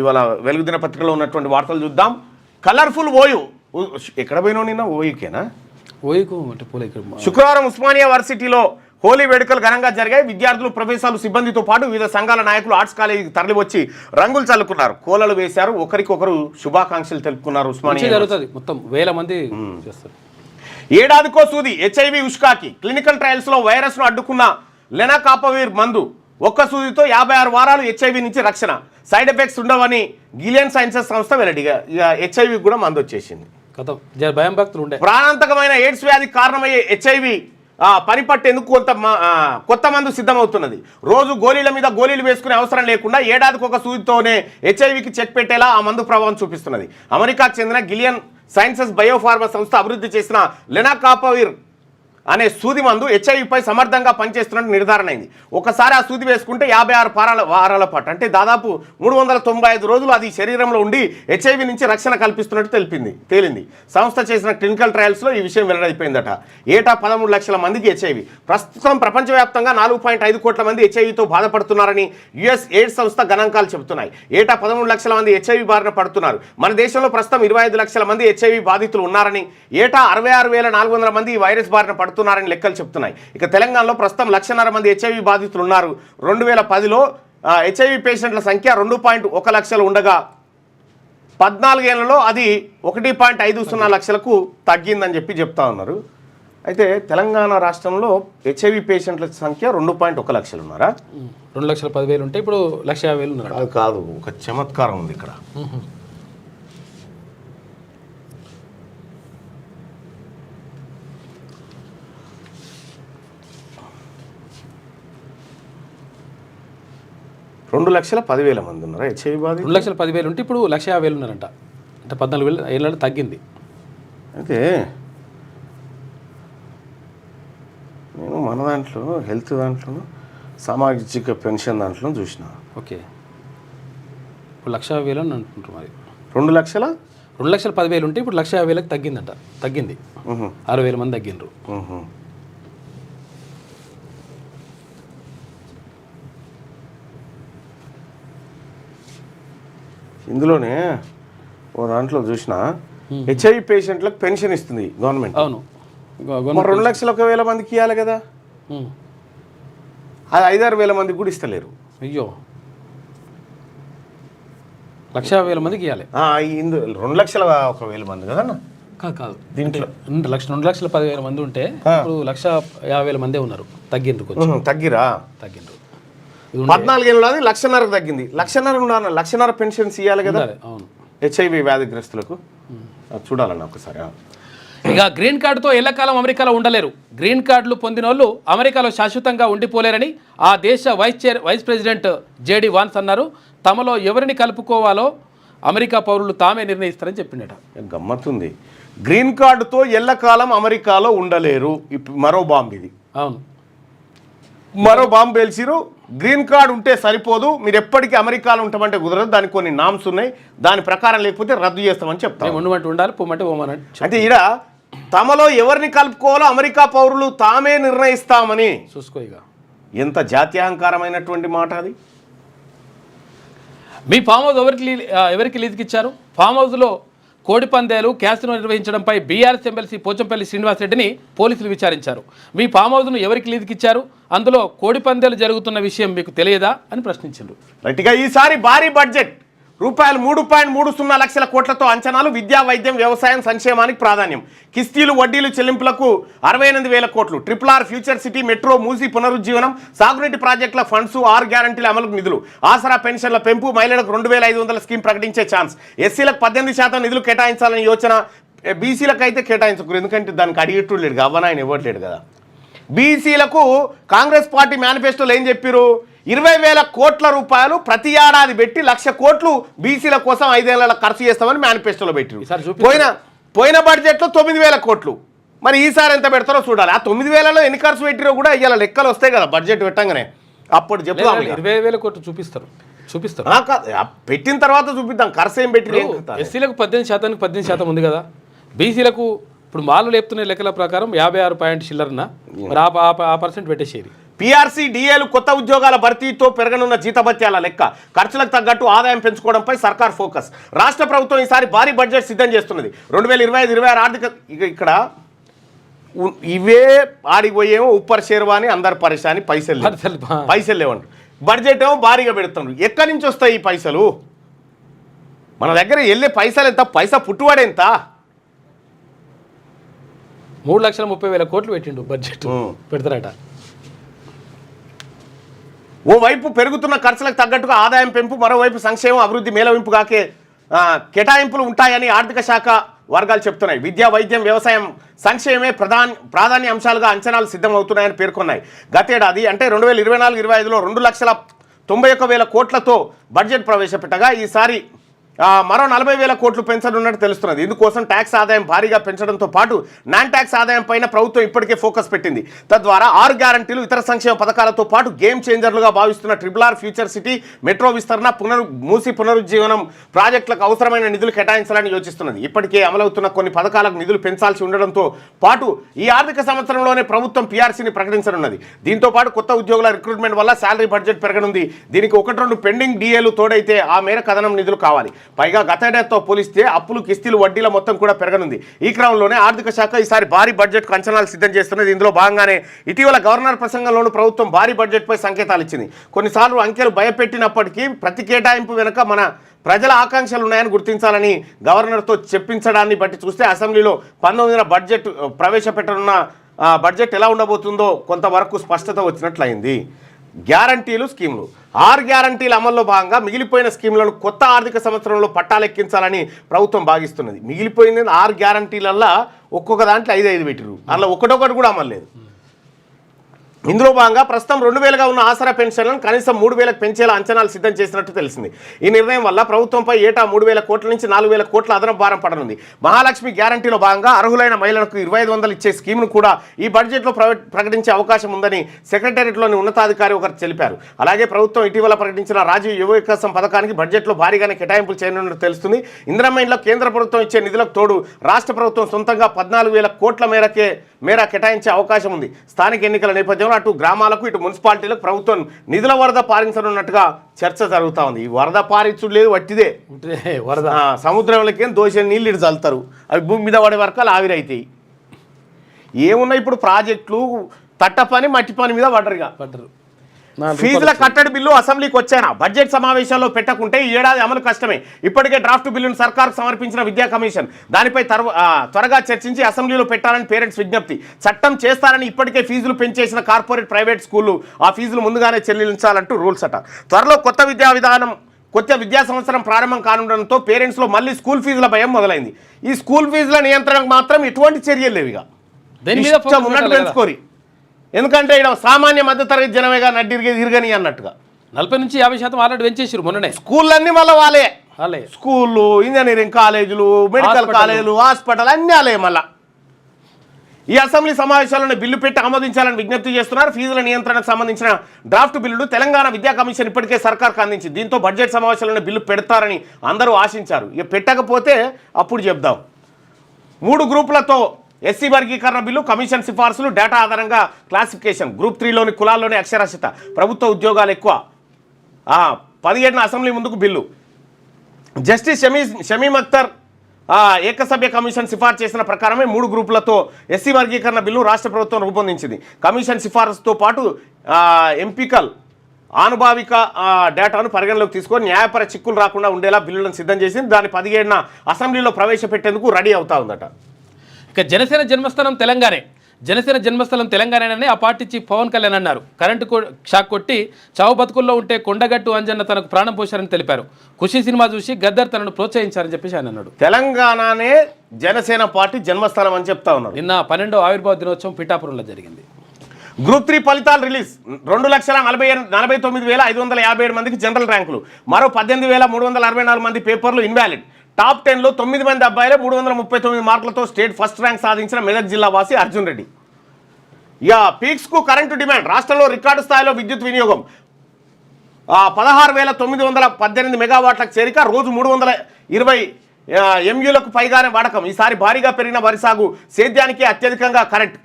ఇవాళ వెలుగు దినపత్రికలో ఉన్నటువంటి వార్తలు చూద్దాం. కలర్ఫుల్ ఓయూ ఎక్కడ పోయినావు నిన్న? ఓయూకేనా? ఓయూకు శుక్రవారం ఉస్మానియా వర్సిటీలో హోలీ వేడుకలు ఘనంగా జరిగాయి. విద్యార్థులు, ప్రొఫెసర్లు, సిబ్బందితో పాటు వివిధ సంఘాల నాయకులు ఆర్ట్స్ కాలేజీకి తరలివచ్చి రంగులు చల్లుకున్నారు, కోలలు వేశారు, ఒకరికొకరు శుభాకాంక్షలు తెలుపుకున్నారు. ఉస్మానియా జరుగుతుంది, మొత్తం 1000 మంది చేస్తారు. ఏడాదికో సూది హెచ్ఐవి ఉష్కాకి క్లినికల్ ట్రయల్స్ లో వైరస్ ను అడ్డుకున్న లెనాకాపవిర్ మందు ఒక్క సూదితో 56 వారాలు హెచ్ఐవి నుంచి రక్షణ, సైడ్ ఎఫెక్ట్స్ ఉండవని గిలియన్ సైన్సెస్ సంస్థ వెల్లడిగా. హెచ్ఐవి కూడా మందు వచ్చేసింది. భయం భక్తులు ఉండే ప్రాణాంతకమైన ఎయిడ్స్ వ్యాధికి కారణమయ్యే హెచ్ఐవి పనిపట్టేందుకు కొత్త మందు సిద్ధమవుతున్నది. రోజు గోళీల మీద గోళీలు వేసుకునే అవసరం లేకుండా ఏడాదికి ఒక సూదితోనే హెచ్ఐవికి చెక్ పెట్టేలా ఆ మందు ప్రభావం చూపిస్తున్నది. అమెరికాకు చెందిన గిలియన్ సైన్సెస్ బయోఫార్మా సంస్థ అభివృద్ధి చేసిన లెనాకాపవిర్ అనే సూది మందు హెచ్ఐవిపై సమర్థంగా పనిచేస్తున్నట్టు నిర్ధారణ అయింది. ఒకసారి ఆ సూది వేసుకుంటే 56 వారాల పాటు, అంటే దాదాపు 395 రోజులు అది శరీరంలో ఉండి హెచ్ఐవి నుంచి రక్షణ కల్పిస్తున్నట్టు తేలింది. సంస్థ చేసిన క్లినికల్ ట్రయల్స్లో ఈ విషయం వెల్లడైపోయిందట. ఏటా 13 లక్షల మందికి హెచ్ఐవి. ప్రస్తుతం ప్రపంచవ్యాప్తంగా 4.5 కోట్ల మంది హెచ్ఐవితో బాధపడుతున్నారని యుఎస్ ఎయిడ్స్ సంస్థ గణాంకాలు చెబుతున్నాయి. ఏటా 13 లక్షల మంది హెచ్ఐవి బారిన పడుతున్నారు. మన దేశంలో ప్రస్తుతం 25 లక్షల మంది హెచ్ఐవి బాధితులు ఉన్నారని, ఏటా 66,400 మంది ఈ వైరస్ బారిన పడుతున్నారని లెక్కలు చెప్తున్నాయి. ఇక తెలంగాణలో ప్రస్తుతం 1,50,000 మంది హెచ్ఐవి బాధితులు ఉన్నారు. 2010లో హెచ్ఐవి పేషెంట్ల సంఖ్య 2.1 లక్షలు ఉండగా 14 ఏళ్లలో అది 1.50 లక్షలకు తగ్గిందని చెప్తా ఉన్నారు. అయితే తెలంగాణ రాష్ట్రంలో హెచ్ఐవి పేషెంట్ల సంఖ్య 2.1 లక్షలు ఉన్నారా? 2,10,000 ఉంటే ఇప్పుడు 1,50,000 ఉన్నారు. కాదు, ఒక చమత్కారం ఉంది ఇక్కడ. రెండు 2,10,000 మంది ఉన్నారా హెచ్ఐవి బాధితులు? 2,10,000 ఉంటే ఇప్పుడు 1,50,000 ఉన్నారంట. అంటే 14 ఏళ్ళలో తగ్గింది. అయితే నేను మన దాంట్లో హెల్త్ దాంట్లో సామాజిక పెన్షన్ దాంట్లో చూసిన. ఓకే, ఇప్పుడు 1,50,000 అని అంటుంటారు. మరి 2,10,000 ఉంటే ఇప్పుడు 1,50,000కి తగ్గింది. 60,000 మంది తగ్గిండ్రు. ఇందులోనే ఓ దాంట్లో చూసిన హెచ్ఐవి పేషెంట్లకు పెన్షన్ ఇస్తుంది గవర్నమెంట్. అవును, 2,01,000 మందికి ఇవ్వాలి కదా, అది 5,000-6,000 మందికి కూడా ఇస్తలేరు. అయ్యో, 1,50,000 మందికి ఇవ్వాలి. 2,01,000 మంది కదన్నా? కాదు, దీంట్లో 2,10,000 మంది ఉంటే ఇప్పుడు 1,50,000 మందే ఉన్నారు. తగ్గిండ్రు. తగ్గిరా? తగ్గిండ్రు. 14 ఏళ్ళు అది 1,50,000 తగ్గింది. 1,50,000 పెన్షన్స్ ఇవ్వాలి కదా హెచ్ఐవి వ్యాధిగ్రస్తులకు. చూడాలన్న ఒకసారి. ఇక గ్రీన్ కార్డుతో ఎల్లకాలం అమెరికాలో ఉండలేరు. గ్రీన్ కార్డులు పొందిన వాళ్ళు అమెరికాలో శాశ్వతంగా ఉండిపోలేరని ఆ దేశ వైస్ ప్రెసిడెంట్ జేడీ వాన్స్ అన్నారు. తమలో ఎవరిని కలుపుకోవాలో అమెరికా పౌరులు తామే నిర్ణయిస్తారని చెప్పిండట. గమ్మత్తుంది. గ్రీన్ కార్డుతో ఎల్లకాలం అమెరికాలో ఉండలేరు. మరో బాంబు ఇది. అవును, మరో బాంబు పేల్చిరు. గ్రీన్ కార్డు ఉంటే సరిపోదు, మీరు ఎప్పటికీ అమెరికాలో ఉంటామంటే కుదరదు, దానికి కొన్ని నామ్స్ ఉన్నాయి, దాని ప్రకారం లేకపోతే రద్దు చేస్తామని చెప్తాం. ఉండమంటే ఉండాలి, పొమ్మంటే పోమని. అంటే ఈడ తమలో ఎవరిని కలుపుకోవాలో అమెరికా పౌరులు తామే నిర్ణయిస్తామని. చూసుకో, ఇక ఎంత జాత్యహంకారమైనటువంటి మాట అది. మీ ఫామ్ హౌస్ ఎవరికి లీజుకి ఇచ్చారు? ఫామ్ హౌస్లో కోడి పందేలు, క్యాసినో నిర్వహించడంపై బీఆర్ఎస్ ఎమ్మెల్సీ పోచంపల్లి శ్రీనివాసరెడ్డిని పోలీసులు విచారించారు. మీ ఫామ్ హౌస్ను ఎవరికి లీజుకి ఇచ్చారు? అందులో కోడి పందేలు జరుగుతున్న విషయం మీకు తెలియదా అని ప్రశ్నించారు. రైట్గా ఈసారి భారీ బడ్జెట్ రూపాయలు 3.30 లక్షల కోట్లతో అంచనాలు. విద్యా, వైద్యం, వ్యవసాయం, సంక్షేమానికి ప్రాధాన్యం. కిస్తీలు, వడ్డీలు చెల్లింపులకు 68,000 కోట్లు. RRR, future city, metro, Musi పునరుజ్జీవనం, సాగునీటి ప్రాజెక్టుల ఫండ్స్, 6 గ్యారంటీల అమలుకు నిధులు, ఆసరా పెన్షన్ల పెంపు, మహిళలకు 2,500 స్కీమ్ ప్రకటించే ఛాన్స్, ఎస్సీలకు 18% నిధులు కేటాయించాలని యోచన. బీసీలకు అయితే కేటాయించకూడదు, ఎందుకంటే దానికి అడిగేట్టు లేడు, గవ్వన ఆయన ఇవ్వట్లేడు కదా. బీసీలకు కాంగ్రెస్ పార్టీ మేనిఫెస్టోలో ఏం చెప్పారు? 20,000 కోట్ల రూపాయలు ప్రతి ఏడాది పెట్టి 1,00,000 కోట్లు బీసీల కోసం 5 ఏళ్ల ఖర్చు చేస్తామని మేనిఫెస్టోలో పెట్టారు. పోయిన బడ్జెట్లో 9,000 కోట్లు. మరి ఈసారి ఎంత పెడతారో చూడాలి. ఆ 9,000లో ఎన్ని ఖర్చు పెట్టిరో కూడా ఇవాళ లెక్కలు వస్తాయి కదా బడ్జెట్ పెట్టంగానే. అప్పుడు చెప్తాం 20,000 కోట్లు చూపిస్తారు. పెట్టిన తర్వాత చూపిద్దాం ఖర్చు ఏం పెట్టి. ఎస్సీలకు 18% ఉంది కదా, బీసీలకు ఇప్పుడు మాలు లేపుతున్న లెక్కల ప్రకారం 56 పాయింట్ చిల్లరన మరి ఆ పర్సెంట్ పెట్టేసేది. పీఆర్సీ డిఏలు కొత్త ఉద్యోగాల భర్తీతో పెరగనున్న జీతభత్యాల లెక్క, ఖర్చులకు తగ్గట్టు ఆదాయం పెంచుకోవడంపై సర్కార్ ఫోకస్. రాష్ట్ర ప్రభుత్వం ఈసారి భారీ బడ్జెట్ సిద్ధం చేస్తున్నది. 2025-26 ఆర్థిక ఇక్కడ ఇవే ఆడిపోయేమో ఉప్పర్ షేర్వాని అందరు పరిశాని పైసలు లేవంటారు. బడ్జెట్ ఏమో భారీగా పెడుతున్నారు. ఎక్కడి నుంచి వస్తాయి ఈ పైసలు? మన దగ్గర వెళ్ళే పైసలు ఎంత? పైసా పుట్టువాడు ఎంత? 3,30,000 కోట్లు పెట్టిండు బడ్జెట్ పెడతారట. ఓవైపు పెరుగుతున్న ఖర్చులకు తగ్గట్టుగా ఆదాయం పెంపు, మరోవైపు సంక్షేమం అభివృద్ధి మేళవింపుగాకే కేటాయింపులు ఉంటాయని ఆర్థిక శాఖ వర్గాలు చెప్తున్నాయి. విద్య, వైద్యం, వ్యవసాయం, సంక్షేమమే ప్రాధాన్య అంశాలుగా అంచనాలు సిద్ధమవుతున్నాయని పేర్కొన్నాయి. గతేడాది అంటే 2024-25లో 2,91,000 కోట్లతో బడ్జెట్ ప్రవేశపెట్టగా ఈసారి మరో 40,000 కోట్లు పెంచనున్నట్టు తెలుస్తున్నది. ఇందుకోసం ట్యాక్స్ ఆదాయం భారీగా పెంచడంతో పాటు నాన్ ట్యాక్స్ ఆదాయం పైన ప్రభుత్వం ఇప్పటికే ఫోకస్ పెట్టింది. తద్వారా 6 గ్యారంటీలు, ఇతర సంక్షేమ పథకాలతో పాటు గేమ్ చేంజర్లుగా భావిస్తున్న RRR ఫ్యూచర్ సిటీ, మెట్రో విస్తరణ, మూసి పునరుజ్జీవనం ప్రాజెక్టులకు అవసరమైన నిధులు కేటాయించాలని యోచిస్తున్నది. ఇప్పటికే అమలవుతున్న కొన్ని పథకాలకు నిధులు పెంచాల్సి ఉండడంతో పాటు ఈ ఆర్థిక సంవత్సరంలోనే ప్రభుత్వం పీఆర్సీని ప్రకటించనున్నది. దీంతో పాటు కొత్త ఉద్యోగుల రిక్రూట్మెంట్ వల్ల శాలరీ బడ్జెట్ పెరగనుంది. దీనికి 1-2 పెండింగ్ డిఏలు తోడైతే ఆ మేర కథనం నిధులు కావాలి. పైగా గతేడాదితో పోలిస్తే అప్పులు, కిస్తీలు, వడ్డీల మొత్తం కూడా పెరగనుంది. ఈ క్రమంలోనే ఆర్థిక శాఖ ఈసారి భారీ బడ్జెట్కు అంచనాలు సిద్ధం చేస్తున్నది. ఇందులో భాగంగానే ఇటీవల గవర్నర్ ప్రసంగంలోనూ ప్రభుత్వం భారీ బడ్జెట్పై సంకేతాలు ఇచ్చింది. కొన్నిసార్లు అంకెలు భయపెట్టినప్పటికీ ప్రతి కేటాయింపు వెనుక మన ప్రజల ఆకాంక్షలు ఉన్నాయని గుర్తించాలని గవర్నర్తో చెప్పించడాన్ని బట్టి చూస్తే అసెంబ్లీలో 19న బడ్జెట్ ప్రవేశపెట్టనున్న బడ్జెట్ ఎలా ఉండబోతుందో కొంతవరకు స్పష్టత వచ్చినట్లయింది. గ్యారంటీలు, స్కీములు, 6 గ్యారంటీల అమల్లో భాగంగా మిగిలిపోయిన స్కీములను కొత్త ఆర్థిక సంవత్సరంలో పట్టాలెక్కించాలని ప్రభుత్వం భావిస్తున్నది. మిగిలిపోయింది 6 గ్యారంటీలల్లో ఒక్కొక్క దాంట్లో 5 పెట్టిరు. అలా ఒకటొకటి కూడా అమలు లేదు. ఇందులో భాగంగా ప్రస్తుతం 2,000గా ఉన్న ఆసరా పెన్షన్లను కనీసం 3,000కు పెంచేలా అంచనాలు సిద్ధం చేసినట్టు తెలిసింది. ఈ నిర్ణయం వల్ల ప్రభుత్వంపై ఏటా 3,000 కోట్ల నుంచి 4,000 కోట్ల అదనపు భారం పడనుంది. మహాలక్ష్మి గ్యారంటీలో భాగంగా అర్హులైన మహిళలకు 2,500 ఇచ్చే స్కీమ్ను కూడా ఈ బడ్జెట్లో ప్రకటించే అవకాశం ఉందని సెక్రటేరియట్లోని ఉన్నతాధికారి ఒకరు తెలిపారు. అలాగే ప్రభుత్వం ఇటీవల ప్రకటించిన రాజీవ్ యువ వికాసం పథకానికి బడ్జెట్లో భారీగానే కేటాయింపులు చేయనున్నట్టు తెలుస్తుంది. ఇందిరమ్మ ఇండ్లకు కేంద్ర ప్రభుత్వం ఇచ్చే నిధులకు తోడు రాష్ట్ర ప్రభుత్వం సొంతంగా 14,000 కోట్ల మేర కేటాయించే అవకాశం ఉంది. స్థానిక ఎన్నికల నేపథ్యంలో అటు గ్రామాలకు, ఇటు మున్సిపాలిటీలకు ప్రభుత్వం నిధుల వరద పారించనున్నట్టుగా చర్చ జరుగుతూ ఉంది. ఈ వరద పారించుడు లేదు, వట్టిదే వరద. సముద్రంలోకి దోషం నీళ్ళు ఇటు చల్లుతారు, అవి భూమి మీద పడే వరకు ఆవిరైతాయి. ఏమున్నాయి ఇప్పుడు ప్రాజెక్టులు, తట్ట పని, మట్టి పని మీద పడ్డరు. ఫీజుల కట్టడి బిల్లు అసెంబ్లీకి వచ్చానా? బడ్జెట్ సమావేశాల్లో పెట్టకుంటే ఈ ఏడాది అమలు కష్టమే. ఇప్పటికే డ్రాఫ్ట్ బిల్లును సర్కార్కు సమర్పించిన విద్యా కమిషన్ దానిపై త్వరగా చర్చించి అసెంబ్లీలో పెట్టాలని పేరెంట్స్ విజ్ఞప్తి. చట్టం చేస్తారని ఇప్పటికే ఫీజులు పెంచేసిన కార్పొరేట్, ప్రైవేట్ స్కూళ్లు ఆ ఫీజులు ముందుగానే చెల్లించాలంటూ రూల్స్ అట. త్వరలో కొత్త విద్యా సంవత్సరం ప్రారంభం కానుండడంతో పేరెంట్స్లో మళ్ళీ స్కూల్ ఫీజుల భయం మొదలైంది. ఈ స్కూల్ ఫీజుల నియంత్రణకు మాత్రం ఎటువంటి చర్యలు లేవు. ఇక ఉన్నట్టు పెంచుకోరి. ఎందుకంటే ఇక్కడ సామాన్య మధ్యతరగతి జనమేగా ఇరగని అన్నట్టుగా 40 నుంచి 50% ఆల్రెడీ పెంచేసారు మొన్ననే. స్కూళ్ళన్నీ మళ్ళీ వాళ్ళే స్కూళ్ళు, ఇంజనీరింగ్ కాలేజీలు, మెడికల్ కాలేజీలు, హాస్పిటల్ అన్నీ వాళ్ళే. మళ్ళీ ఈ అసెంబ్లీ సమావేశాలను బిల్లు పెట్టి ఆమోదించాలని విజ్ఞప్తి చేస్తున్నారు. ఫీజుల నియంత్రణకు సంబంధించిన డ్రాఫ్ట్ బిల్లును తెలంగాణ విద్యా కమిషన్ ఇప్పటికే సర్కార్కు అందించింది. దీంతో బడ్జెట్ సమావేశాలను బిల్లు పెడతారని అందరూ ఆశించారు. ఇక పెట్టకపోతే అప్పుడు చెప్దాం. 3 గ్రూపులతో ఎస్సీ వర్గీకరణ బిల్లు, కమిషన్ సిఫార్సులు, డేటా ఆధారంగా క్లాసిఫికేషన్, గ్రూప్ 3లోని కులాల్లోని అక్షరాస్యత, ప్రభుత్వ ఉద్యోగాలు ఎక్కువ. 17న అసెంబ్లీ ముందుకు బిల్లు. జస్టిస్ షమీమ్ అఖ్తర్ ఏకసభ్య కమిషన్ సిఫార్సు చేసిన ప్రకారమే 3 గ్రూపులతో ఎస్సీ వర్గీకరణ బిల్లు రాష్ట్ర ప్రభుత్వం రూపొందించింది. కమిషన్ సిఫార్సుతో పాటు ఎంపికల్ ఆనుభావిక డేటాను పరిగణలోకి తీసుకొని న్యాయపర చిక్కులు రాకుండా ఉండేలా బిల్లులను సిద్ధం చేసింది. దాన్ని 17న అసెంబ్లీలో ప్రవేశపెట్టేందుకు రెడీ అవుతా ఉందట. ఇక జనసేన జన్మస్థలం తెలంగాణనే ఆ పార్టీ చీఫ్ పవన్ కళ్యాణ్ అన్నారు. కరెంటు షాక్ కొట్టి చావు బతుకుల్లో ఉంటే కొండగట్టు అంజన్న తనకు ప్రాణం పోశారని తెలిపారు. ఖుషీ సినిమా చూసి గద్దర్ తనను ప్రోత్సహించారని చెప్పేసి ఆయన అన్నాడు. తెలంగాణనే జనసేన పార్టీ జన్మస్థలం అని చెప్తా ఉన్నారు. నిన్న 12వ ఆవిర్భావ దినోత్సవం పిఠాపురంలో జరిగింది. గ్రూప్ 3 ఫలితాలు రిలీజ్. 2,49,557 మందికి జనరల్ ర్యాంకులు, మరో 18,364 మంది పేపర్లు ఇన్వాలిడ్. టాప్ 10లో 9 మంది అబ్బాయిలే 339 మార్కులతో స్టేట్ ఫస్ట్ ర్యాంక్ సాధించిన మెదక్ జిల్లా వాసి అర్జున్ రెడ్డి. ఇక పీక్స్కు కరెంటు డిమాండ్. రాష్ట్రంలో రికార్డు స్థాయిలో విద్యుత్ వినియోగం 16,918 మెగావాట్లకు చేరిక. రోజు 320 ఎంయూలకు పైగానే వాడకం. ఈసారి భారీగా పెరిగిన వరి సాగు, సేద్యానికి అత్యధికంగా కరెంట్,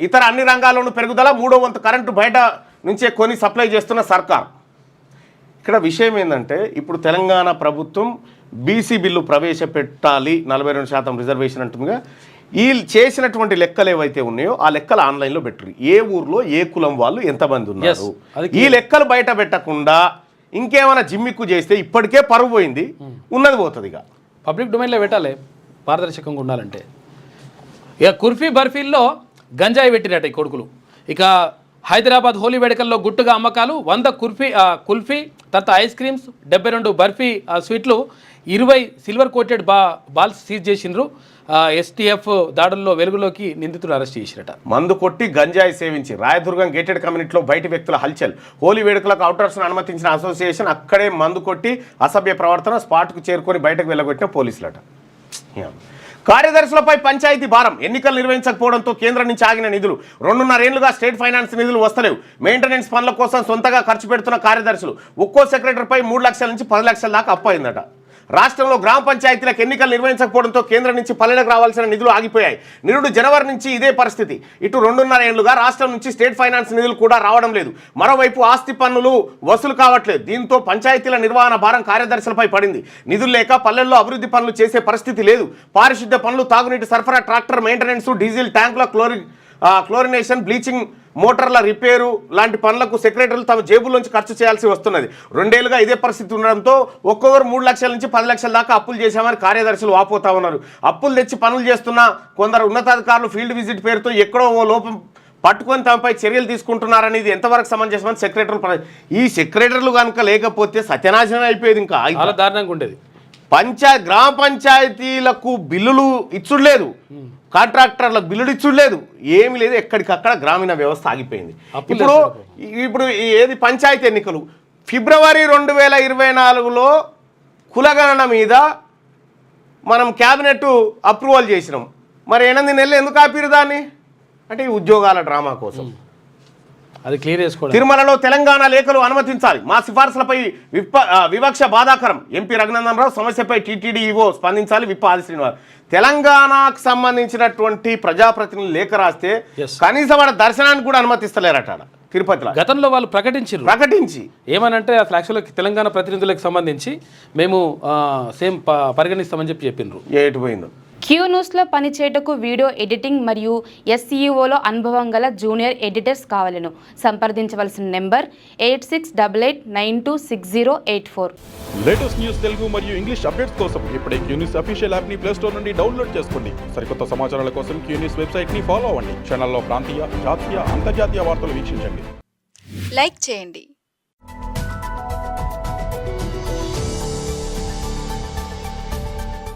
ఇతర అన్ని రంగాల్లోనూ పెరుగుదల, 3వ వంతు కరెంటు బయట నుంచే కొని సప్లై చేస్తున్న సర్కార్. ఇక్కడ విషయం ఏంటంటే ఇప్పుడు తెలంగాణ ప్రభుత్వం బీసీ బిల్లు ప్రవేశపెట్టాలి, 42% రిజర్వేషన్ అంటుందిగా. ఈ చేసినటువంటి లెక్కలు ఏవైతే ఉన్నాయో ఆ లెక్కలు ఆన్లైన్లో పెట్టరు. ఏ ఊర్లో ఏ కులం వాళ్ళు ఎంతమంది ఉన్నారు, ఈ లెక్కలు బయట పెట్టకుండా ఇంకేమైనా జిమ్మిక్కు చేస్తే ఇప్పటికే పరువు పోయింది, ఉన్నది పోతుంది. ఇక పబ్లిక్ డొమైన్లో పెట్టాలి, పారదర్శకంగా ఉండాలంటే. ఇక కుర్ఫీ బర్ఫీల్లో గంజాయి పెట్టినట్ట ఈ కొడుకులు. ఇక హైదరాబాద్ హోలీ వేడుకల్లో గుట్టుగా అమ్మకాలు, 100 కుల్ఫీ, తర్వాత ఐస్ క్రీమ్స్, 72 బర్ఫీ స్వీట్లు, 20 సిల్వర్ కోటెడ్ బాల్స్ సీజ్ చేసిండ్రు. ఎస్టీఎఫ్ దాడుల్లో వెలుగులోకి నిందితుడు అరెస్ట్ చేసిరట. మందు కొట్టి గంజాయి సేవించి రాయదుర్గం గేటెడ్ కమ్యూనిటీలో బయటి వ్యక్తుల హల్చల్. హోలీ వేడుకలకు అవుటర్స్ను అనుమతించిన అసోసియేషన్ అక్కడే మందు కొట్టి అసభ్య ప్రవర్తన, స్పాట్కు చేరుకొని బయటకు వెళ్ళగొట్టిన పోలీసులట. కార్యదర్శులపై పంచాయతీ భారం, ఎన్నికలు నిర్వహించకపోవడంతో కేంద్రం నుంచి ఆగిన నిధులు. 2.5 ఏళ్లుగా స్టేట్ ఫైనాన్స్ నిధులు వస్తలేవు. మెయింటెనెన్స్ పనుల కోసం సొంతగా ఖర్చు పెడుతున్న కార్యదర్శులు. ఒక్కో సెక్రటరీపై 3 లక్షల నుంచి 10 లక్షల దాకా అప్పు అయిందట. రాష్ట్రంలో గ్రామ పంచాయతీలకు ఎన్నికలు నిర్వహించకపోవడంతో కేంద్రం నుంచి పల్లెలకు రావాల్సిన నిధులు ఆగిపోయాయి. నిరుడు జనవరి నుంచి ఇదే పరిస్థితి. ఇటు 2.5 ఏళ్లుగా రాష్ట్రం నుంచి స్టేట్ ఫైనాన్స్ నిధులు కూడా రావడం లేదు. మరోవైపు ఆస్తి పన్నులు వసూలు కావట్లేదు. దీంతో పంచాయతీల నిర్వహణ భారం కార్యదర్శులపై పడింది. నిధులు లేక పల్లెల్లో అభివృద్ధి పనులు చేసే పరిస్థితి లేదు. పారిశుద్ధ్య పనులు, తాగునీటి సరఫరా, ట్రాక్టర్ మెయింటెనెన్స్, డీజిల్ ట్యాంకుల క్లోరినేషన్, బ్లీచింగ్ మోటార్ల రిపేరు లాంటి పనులకు సెక్రటరీలు తమ జేబుల్లోంచి ఖర్చు చేయాల్సి వస్తున్నది. 2 ఏళ్లుగా ఇదే పరిస్థితి ఉండడంతో ఒక్కొక్కరు 3 లక్షల నుంచి 10 లక్షల దాకా అప్పులు చేశామని కార్యదర్శులు వాపోతా ఉన్నారు. అప్పులు తెచ్చి పనులు చేస్తున్న కొందరు ఉన్నతాధికారులు ఫీల్డ్ విజిట్ పేరుతో ఎక్కడో ఓ లోపం పట్టుకొని తమపై చర్యలు తీసుకుంటున్నారనేది ఎంతవరకు సమంజసమని సెక్రటరీలు. ఈ సెక్రటరీలు కనుక లేకపోతే సత్యనాశనం అయిపోయేది. ఇంకా చాలా దారుణంగా ఉండేది. గ్రామ పంచాయతీలకు బిల్లులు ఇచ్చుడులేదు, కాంట్రాక్టర్లకు బిల్లులు ఇచ్చుడులేదు, ఏమీ లేదు. ఎక్కడికక్కడ గ్రామీణ వ్యవస్థ ఆగిపోయింది. ఇప్పుడు ఏది పంచాయతీ ఎన్నికలు ఫిబ్రవరి 2024లో కులగణన మీద మనం క్యాబినెట్ అప్రూవల్ చేసినాం. మరి 8 నెలలు ఎందుకు ఆపిరు దాన్ని? అంటే ఈ ఉద్యోగాల డ్రామా కోసం. అది క్లియర్ చేసుకోవాలి. తిరుమలలో తెలంగాణ లేఖలు అనుమతించాలి, మా సిఫార్సులపై వివక్ష బాధాకరం. ఎంపీ రఘునందన్ రావు సమస్యపై టీటీడీ ఈవో స్పందించాలి. విప్ ఆది శ్రీనివాస్. తెలంగాణకు సంబంధించినటువంటి ప్రజాప్రతినిధులు లేఖ రాస్తే కనీసం వాడు దర్శనానికి కూడా అనుమతిస్తలేరట తిరుపతిలో. గతంలో వాళ్ళు ప్రకటించి ఏమనంటే అసలు యాక్చువల్గా తెలంగాణ ప్రతినిధులకు సంబంధించి మేము సేమ్ పరిగణిస్తామని చెప్పినారు. ఏటు పోయిందో. క్యూ న్యూస్లో పనిచేయటకు వీడియో ఎడిటింగ్ మరియు SEOలో అనుభవం గల జూనియర్ ఎడిటర్స్ కావాలను. సంప్రదించవలసిన నెంబర్ 8688926084. లేటెస్ట్ న్యూస్ తెలుగు మరియు ఇంగ్లీష్ అప్డేట్స్ కోసం ఇప్పుడే క్యూ న్యూస్ అఫీషియల్ యాప్ని ప్లే స్టోర్ నుండి డౌన్లోడ్ చేసుకోండి. సరికొత్త సమాచారాల కోసం క్యూ న్యూస్ వెబ్సైట్ని ఫాలో అవ్వండి. ఛానల్లో ప్రాంతీయ, జాతీయ, అంతర్జాతీయ వార్తలు వీక్షించండి. లైక్ చేయండి.